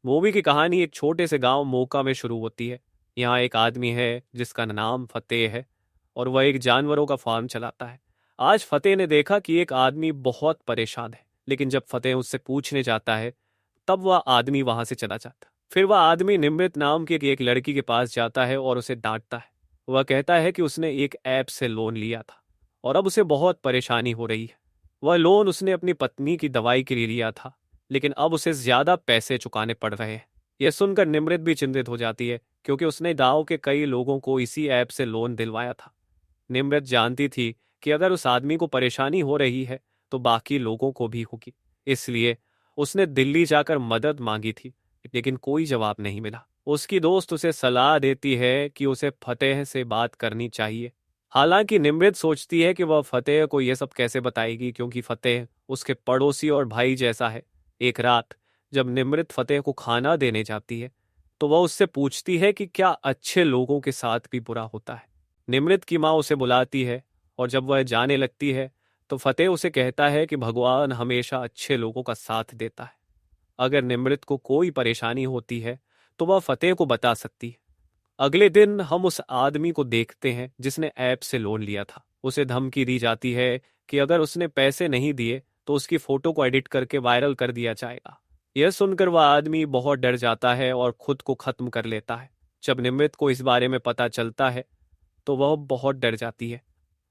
Movie की कहानी एक छोटे से गांव मोका में शुरू होती है। यहाँ एक आदमी है जिसका नाम फतेह है और वह एक जानवरों का फार्म चलाता है। आज फतेह ने देखा कि एक आदमी बहुत परेशान है, लेकिन जब फतेह उससे पूछने जाता है तब वह आदमी वहां से चला जाता। फिर वह आदमी निमृत नाम की एक लड़की के पास जाता है और उसे डांटता है। वह कहता है कि उसने एक ऐप से लोन लिया था और अब उसे बहुत परेशानी हो रही है। वह लोन उसने अपनी पत्नी की दवाई के लिए लिया था, लेकिन अब उसे ज्यादा पैसे चुकाने पड़ रहे हैं। यह सुनकर निमृत भी चिंतित हो जाती है, क्योंकि उसने गांव के कई लोगों को इसी ऐप से लोन दिलवाया था। निमृत जानती थी कि अगर उस आदमी को परेशानी हो रही है तो बाकी लोगों को भी होगी। इसलिए उसने दिल्ली जाकर मदद मांगी थी, लेकिन कोई जवाब नहीं मिला। उसकी दोस्त उसे सलाह देती है कि उसे फतेह से बात करनी चाहिए। हालांकि निमृत सोचती है कि वह फतेह को यह सब कैसे बताएगी, क्योंकि फतेह उसके पड़ोसी और भाई जैसा है। एक रात जब निमृत फतेह को खाना देने जाती है तो वह उससे पूछती है कि क्या अच्छे लोगों के साथ भी बुरा होता है। निमृत की माँ उसे बुलाती है और जब वह जाने लगती है तो फतेह उसे कहता है कि भगवान हमेशा अच्छे लोगों का साथ देता है। अगर निमृत को कोई परेशानी होती है तो वह फतेह को बता सकती है। अगले दिन हम उस आदमी को देखते हैं जिसने ऐप से लोन लिया था। उसे धमकी दी जाती है कि अगर उसने पैसे नहीं दिए तो उसकी फोटो को एडिट करके वायरल कर दिया जाएगा। यह सुनकर वह आदमी बहुत डर जाता है और खुद को खत्म कर लेता है। जब निमृत को इस बारे में पता चलता है तो वह बहुत डर जाती है।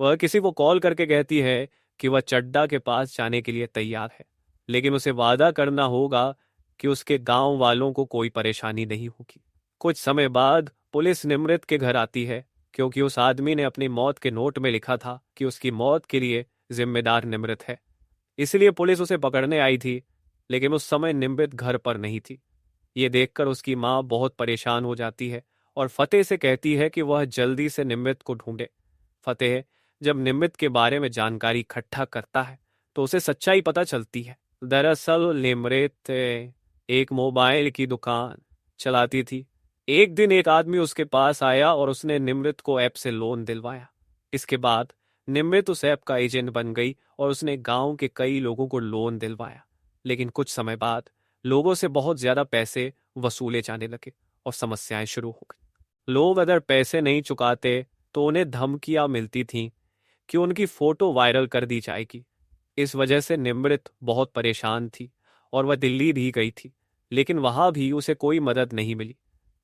वह किसी को कॉल करके कहती है कि वह चड्डा के पास जाने के लिए तैयार है, लेकिन उसे वादा करना होगा कि उसके गांव वालों को कोई परेशानी नहीं होगी। कुछ समय बाद पुलिस निमृत के घर आती है, क्योंकि उस आदमी ने अपनी मौत के नोट में लिखा था कि उसकी मौत के लिए जिम्मेदार निमृत है। इसलिए पुलिस उसे पकड़ने आई थी, लेकिन उस समय निमृत घर पर नहीं थी। ये देखकर उसकी माँ बहुत परेशान हो जाती है और फतेह से कहती है कि वह जल्दी से निमृत को ढूंढे। फतेह जब निमृत के बारे में जानकारी इकट्ठा करता है तो उसे सच्चाई पता चलती है। दरअसल निमृत एक मोबाइल की दुकान चलाती थी। एक दिन एक आदमी उसके पास आया और उसने निमृत को ऐप से लोन दिलवाया। इसके बाद निमृत उस ऐप का एजेंट बन गई और उसने गांव के कई लोगों को लोन दिलवाया। लेकिन कुछ समय बाद लोगों से बहुत ज्यादा पैसे वसूले जाने लगे और समस्याएं शुरू हो गई। लोग अगर पैसे नहीं चुकाते तो उन्हें धमकियां मिलती थीं कि उनकी फोटो वायरल कर दी जाएगी। इस वजह से निमृत बहुत परेशान थी और वह दिल्ली भी गई थी, लेकिन वहां भी उसे कोई मदद नहीं मिली।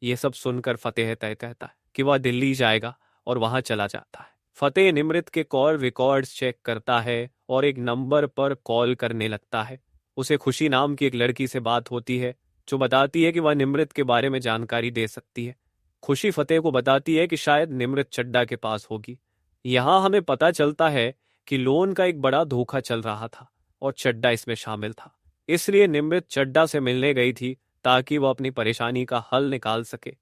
ये सब सुनकर फतेह तय कहता है कि वह दिल्ली जाएगा और वहां चला जाता है। फतेह निमृत के कॉल रिकॉर्ड्स चेक करता है और एक नंबर पर कॉल करने लगता है। उसे खुशी नाम की एक लड़की से बात होती है जो बताती है कि वह निमृत के बारे में जानकारी दे सकती है। खुशी फतेह को बताती है कि शायद निमृत चड्डा के पास होगी। यहाँ हमें पता चलता है कि लोन का एक बड़ा धोखा चल रहा था और चड्डा इसमें शामिल था। इसलिए निमृत चड्डा से मिलने गई थी ताकि वह अपनी परेशानी का हल निकाल सके।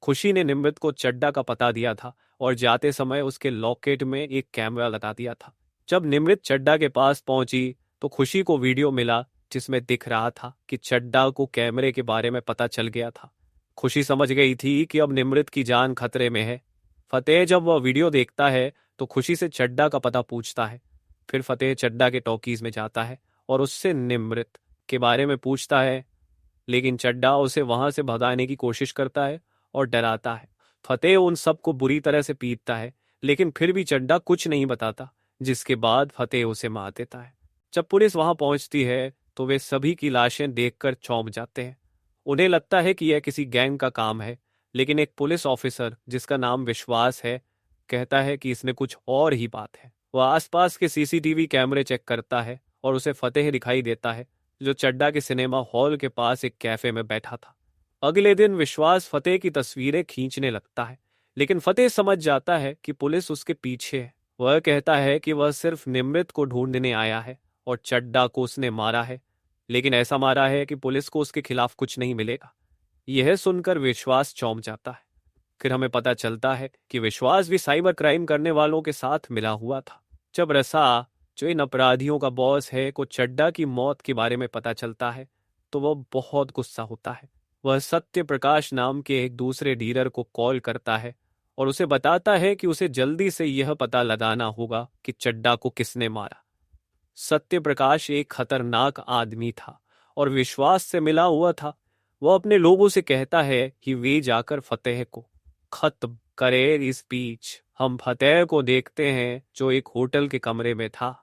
खुशी ने निमृत को चड्डा का पता दिया था और जाते समय उसके लॉकेट में एक कैमरा लगा दिया था। जब निमृत चड्डा के पास पहुंची तो खुशी को वीडियो मिला जिसमें दिख रहा था कि चड्डा को कैमरे के बारे में पता चल गया था। खुशी समझ गई थी कि अब निमृत की जान खतरे में है। फतेह जब वह वीडियो देखता है तो खुशी से चड्डा का पता पूछता है। फिर फतेह चड्डा के टॉकीज में जाता है और उससे निमृत के बारे में पूछता है, लेकिन चड्डा उसे वहां से भगाने की कोशिश करता है और डराता है। फतेह उन सबको बुरी तरह से पीटता है, लेकिन फिर भी चड्डा कुछ नहीं बताता, जिसके बाद फतेह उसे मार देता है। जब पुलिस वहां पहुंचती है तो वे सभी की लाशें देखकर चौंक जाते हैं। उन्हें लगता है कि यह किसी गैंग का काम है, लेकिन एक पुलिस ऑफिसर जिसका नाम विश्वास है कहता है कि इसमें कुछ और ही बात है। वह आसपास के सीसीटीवी कैमरे चेक करता है और उसे फतेह दिखाई देता है, जो चड्डा के सिनेमा हॉल के पास एक कैफे में बैठा था। अगले दिन विश्वास फतेह की तस्वीरें खींचने लगता है, लेकिन फतेह समझ जाता है कि पुलिस उसके पीछे है। वह कहता है कि वह सिर्फ निमृत को ढूंढने आया है और चड्डा को उसने मारा है, लेकिन ऐसा मारा है कि पुलिस को उसके खिलाफ कुछ नहीं मिलेगा। यह सुनकर विश्वास चौंक जाता है। फिर हमें पता चलता है कि विश्वास भी साइबर क्राइम करने वालों के साथ मिला हुआ था। जब रसा, जो इन अपराधियों का बॉस है, को चड्डा की मौत के बारे में पता चलता है तो वह बहुत गुस्सा होता है। वह सत्य प्रकाश नाम के एक दूसरे डीलर को कॉल करता है और उसे बताता है कि उसे जल्दी से यह पता लगाना होगा कि चड्डा को किसने मारा। सत्य प्रकाश एक खतरनाक आदमी था और विश्वास से मिला हुआ था। वो अपने लोगों से कहता है कि वे जाकर फतेह को खत्म करे इस बीच हम फतेह को देखते हैं जो एक होटल के कमरे में था।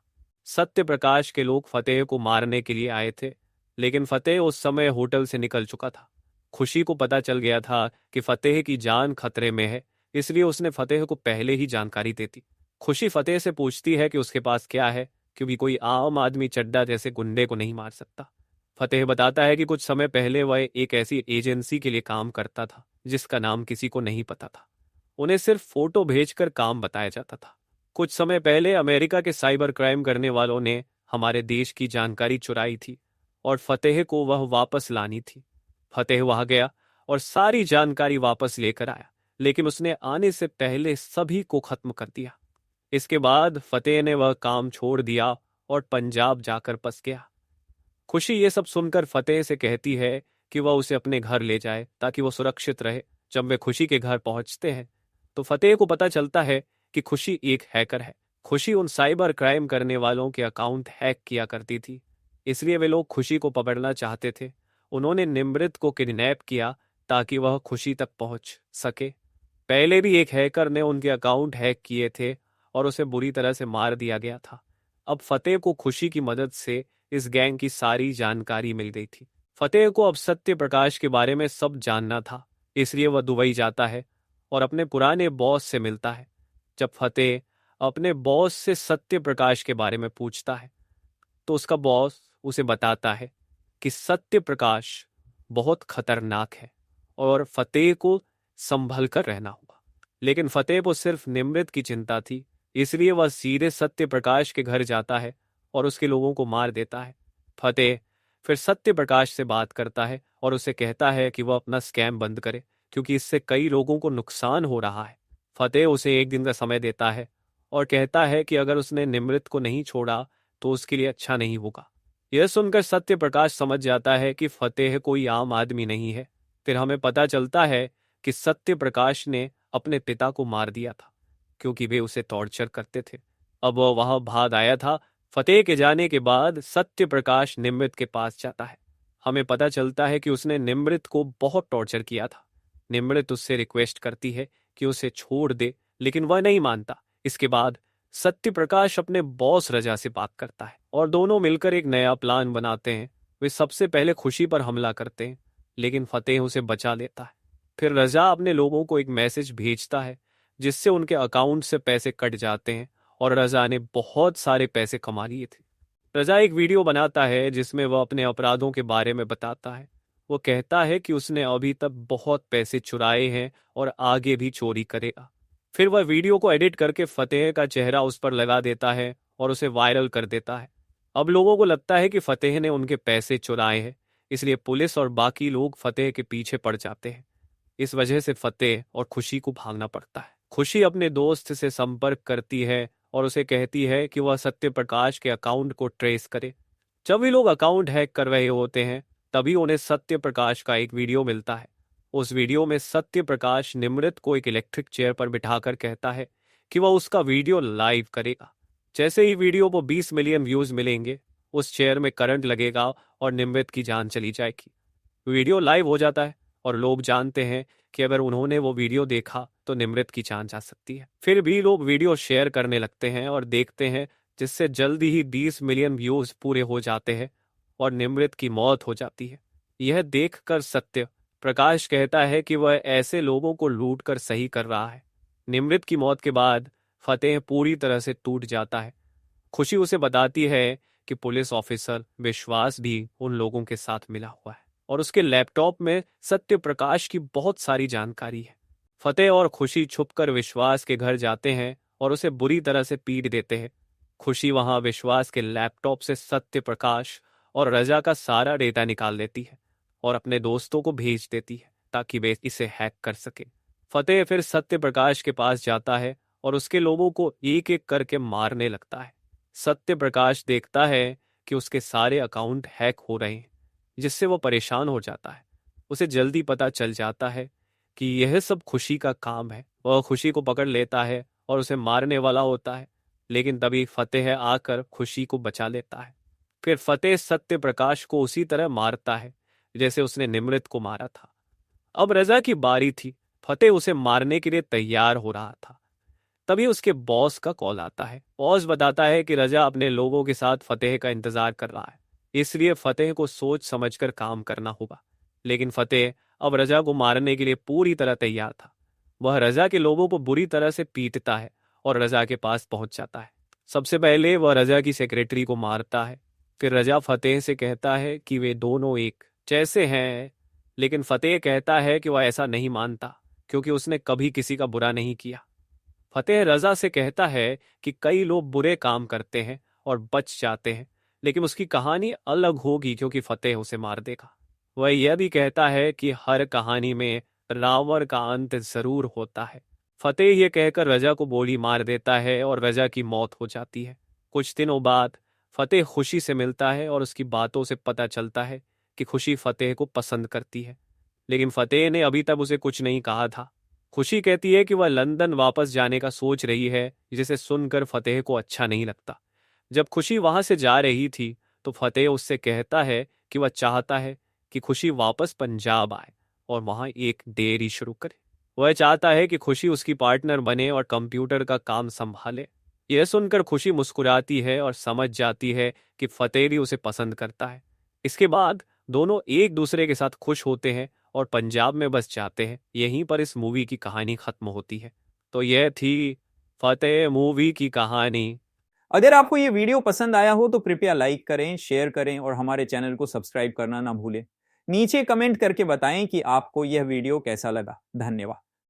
सत्य प्रकाश के लोग फतेह को मारने के लिए आए थे, लेकिन फतेह उस समय होटल से निकल चुका था। खुशी को पता चल गया था कि फतेह की जान खतरे में है, इसलिए उसने फतेह को पहले ही जानकारी दे दी। खुशी फतेह से पूछती है कि उसके पास क्या है, क्योंकि कोई आम आदमी चड्डा जैसे गुंडे को नहीं मार सकता। फतेह बताता है कि कुछ समय पहले वह एक ऐसी एजेंसी के लिए काम करता था जिसका नाम किसी को नहीं पता था। उन्हें सिर्फ फोटो भेजकर काम बताया जाता था। कुछ समय पहले अमेरिका के साइबर क्राइम करने वालों ने हमारे देश की जानकारी चुराई थी और फतेह को वह वापस लानी थी। फतेह वहां गया और सारी जानकारी वापस लेकर आया, लेकिन उसने आने से पहले सभी को खत्म कर दिया। इसके बाद फतेह ने वह काम छोड़ दिया और पंजाब जाकर बस गया। खुशी ये सब सुनकर फतेह से कहती है कि वह उसे अपने घर ले जाए ताकि वो सुरक्षित रहे। जब वे खुशी के घर पहुंचते हैं तो फतेह को पता चलता है कि खुशी एक हैकर है। खुशी उन साइबर क्राइम करने वालों के अकाउंट हैक किया करती थी, इसलिए वे लोग खुशी को पकड़ना चाहते थे। उन्होंने निमृत को किडनैप किया ताकि वह खुशी तक पहुंच सके। पहले भी एक हैकर ने उनके अकाउंट हैक किए थे और उसे बुरी तरह से मार दिया गया था। अब फतेह को खुशी की मदद से इस गैंग की सारी जानकारी मिल गई थी। फतेह को अब सत्य प्रकाश के बारे में सब जानना था, इसलिए वह दुबई जाता है और अपने पुराने बॉस से मिलता है। जब फतेह अपने बॉस से सत्य प्रकाश के बारे में पूछता है तो उसका बॉस उसे बताता है कि सत्य प्रकाश बहुत खतरनाक है और फतेह को संभल कर रहना होगा। लेकिन फतेह को सिर्फ निमृत की चिंता थी, इसलिए वह सीधे सत्य प्रकाश के घर जाता है और उसके लोगों को मार देता है। फतेह फिर सत्य प्रकाश से बात करता है और उसे कहता है कि वह अपना स्कैम बंद करे, क्योंकि इससे कई लोगों को नुकसान हो रहा है। फतेह उसे एक दिन का समय देता है और कहता है कि अगर उसने निमृत को नहीं छोड़ा तो उसके लिए अच्छा नहीं होगा। यह सुनकर सत्य प्रकाश समझ जाता है कि फतेह कोई आम आदमी नहीं है। फिर हमें पता चलता है कि सत्य प्रकाश ने अपने पिता को मार दिया था क्योंकि वे उसे टॉर्चर करते थे। अब वह वहां भाग आया था। फतेह के जाने के बाद सत्य प्रकाश निमृत के पास जाता है। हमें पता चलता है कि उसने निमृत को बहुत टॉर्चर किया था। निमृत उससे रिक्वेस्ट करती है कि उसे छोड़ दे, लेकिन वह नहीं मानता। इसके बाद सत्य प्रकाश अपने बॉस रजा से बात करता है और दोनों मिलकर एक नया प्लान बनाते हैं। वे सबसे पहले खुशी पर हमला करते हैं, लेकिन फतेह उसे बचा लेता है। फिर रजा अपने लोगों को एक मैसेज भेजता है जिससे उनके अकाउंट से पैसे कट जाते हैं और रजा ने बहुत सारे पैसे कमा लिए थे। रजा एक वीडियो बनाता है जिसमें वह अपने अपराधों के बारे में बताता है। वो कहता है कि उसने अभी तक बहुत पैसे चुराए हैं और आगे भी चोरी करेगा। फिर वह वीडियो को एडिट करके फतेह का चेहरा उस पर लगा देता है और उसे वायरल कर देता है। अब लोगों को लगता है कि फतेह ने उनके पैसे चुराए हैं, इसलिए पुलिस और बाकी लोग फतेह के पीछे पड़ जाते हैं। इस वजह से फतेह और खुशी को भागना पड़ता है। खुशी अपने दोस्त से संपर्क करती है और उसे कहती है कि वह सत्य प्रकाश के अकाउंट को ट्रेस करे। जब भी लोग अकाउंट हैक कर रहे होते हैं तभी उन्हें सत्य प्रकाश का एक वीडियो मिलता है। उस वीडियो में सत्य प्रकाश निमृत को एक इलेक्ट्रिक चेयर पर बिठाकर कहता है कि वह उसका वीडियो लाइव करेगा। जैसे ही वीडियो को 20 मिलियन व्यूज मिलेंगे, उस चेयर में करंट लगेगा और निमृत की जान चली जाएगी। वीडियो लाइव हो जाता है और लोग जानते हैं कि अगर उन्होंने वो वीडियो देखा तो निमृत की जान जा सकती है। फिर भी लोग वीडियो शेयर करने लगते हैं और देखते हैं, जिससे जल्दी ही 20 मिलियन व्यूज पूरे हो जाते हैं और निमृत की मौत हो जाती है। यह देखकर सत्य प्रकाश कहता है कि वह ऐसे लोगों को लूट कर सही कर रहा है। निमृत की मौत के बाद फतेह पूरी तरह से टूट जाता है। खुशी उसे बताती है कि पुलिस ऑफिसर विश्वास भी उन लोगों के साथ मिला हुआ है और उसके लैपटॉप में सत्य प्रकाश की बहुत सारी जानकारी है। फतेह और खुशी छुपकर विश्वास के घर जाते हैं और उसे बुरी तरह से पीट देते हैं। खुशी वहां विश्वास के लैपटॉप से सत्य प्रकाश और रजा का सारा डेटा निकाल लेती है और अपने दोस्तों को भेज देती है ताकि वे इसे हैक कर सके। फतेह फिर सत्य प्रकाश के पास जाता है और उसके लोगों को एक एक करके मारने लगता है। सत्य प्रकाश देखता है कि उसके सारे अकाउंट हैक हो रहे हैं, जिससे वो परेशान हो जाता है। उसे जल्दी पता चल जाता है कि यह सब खुशी का काम है। वह खुशी को पकड़ लेता है और उसे मारने वाला होता है, लेकिन तभी फतेह आकर खुशी को बचा लेता है। फिर फतेह सत्य प्रकाश को उसी तरह मारता है जैसे उसने निमृत को मारा था। अब रजा की बारी थी। फतेह उसे मारने के लिए तैयार हो रहा था। तभी उसके बॉस का कॉल आता है। बॉस बताता है कि रजा अपने लोगों के साथ फतेह का इंतजार कर रहा है, इसलिए फतेह को सोच समझकर काम करना होगा। लेकिन फतेह अब रजा को मारने के लिए पूरी तरह तैयार था। वह रजा के लोगों को बुरी तरह से पीटता है और रजा के पास पहुंच जाता है। सबसे पहले वह रजा की सेक्रेटरी को मारता है। फिर रजा फतेह से कहता है कि वे दोनों एक जैसे हैं, लेकिन फतेह कहता है कि वह ऐसा नहीं मानता, क्योंकि उसने कभी किसी का बुरा नहीं किया। फतेह रजा से कहता है कि कई लोग बुरे काम करते हैं और बच जाते हैं, लेकिन उसकी कहानी अलग होगी क्योंकि फतेह उसे मार देगा। वह यह भी कहता है कि हर कहानी में रावण का अंत जरूर होता है। फतेह यह कहकर रजा को गोली मार देता है और रजा की मौत हो जाती है। कुछ दिनों बाद फतेह खुशी से मिलता है और उसकी बातों से पता चलता है कि खुशी फतेह को पसंद करती है, लेकिन फतेह ने अभी तक उसे कुछ नहीं कहा था। खुशी कहती है कि वह लंदन वापस जाने का सोच रही है, जिसे सुनकर फतेह को अच्छा नहीं लगता। जब खुशी वहां से जा रही थी तो फतेह उससे कहता है कि वह चाहता है कि खुशी वापस पंजाब आए और वहां एक डेयरी शुरू करे। वह चाहता है कि खुशी उसकी पार्टनर बने और कंप्यूटर का काम संभाले। यह सुनकर खुशी मुस्कुराती है और समझ जाती है कि फतेह भी उसे पसंद करता है। इसके बाद दोनों एक दूसरे के साथ खुश होते हैं और पंजाब में बस जाते हैं। यहीं पर इस मूवी की कहानी खत्म होती है। तो यह थी फतेह मूवी की कहानी। अगर आपको ये वीडियो पसंद आया हो तो कृपया लाइक करें, शेयर करें और हमारे चैनल को सब्सक्राइब करना ना भूलें। नीचे कमेंट करके बताएं कि आपको यह वीडियो कैसा लगा। धन्यवाद।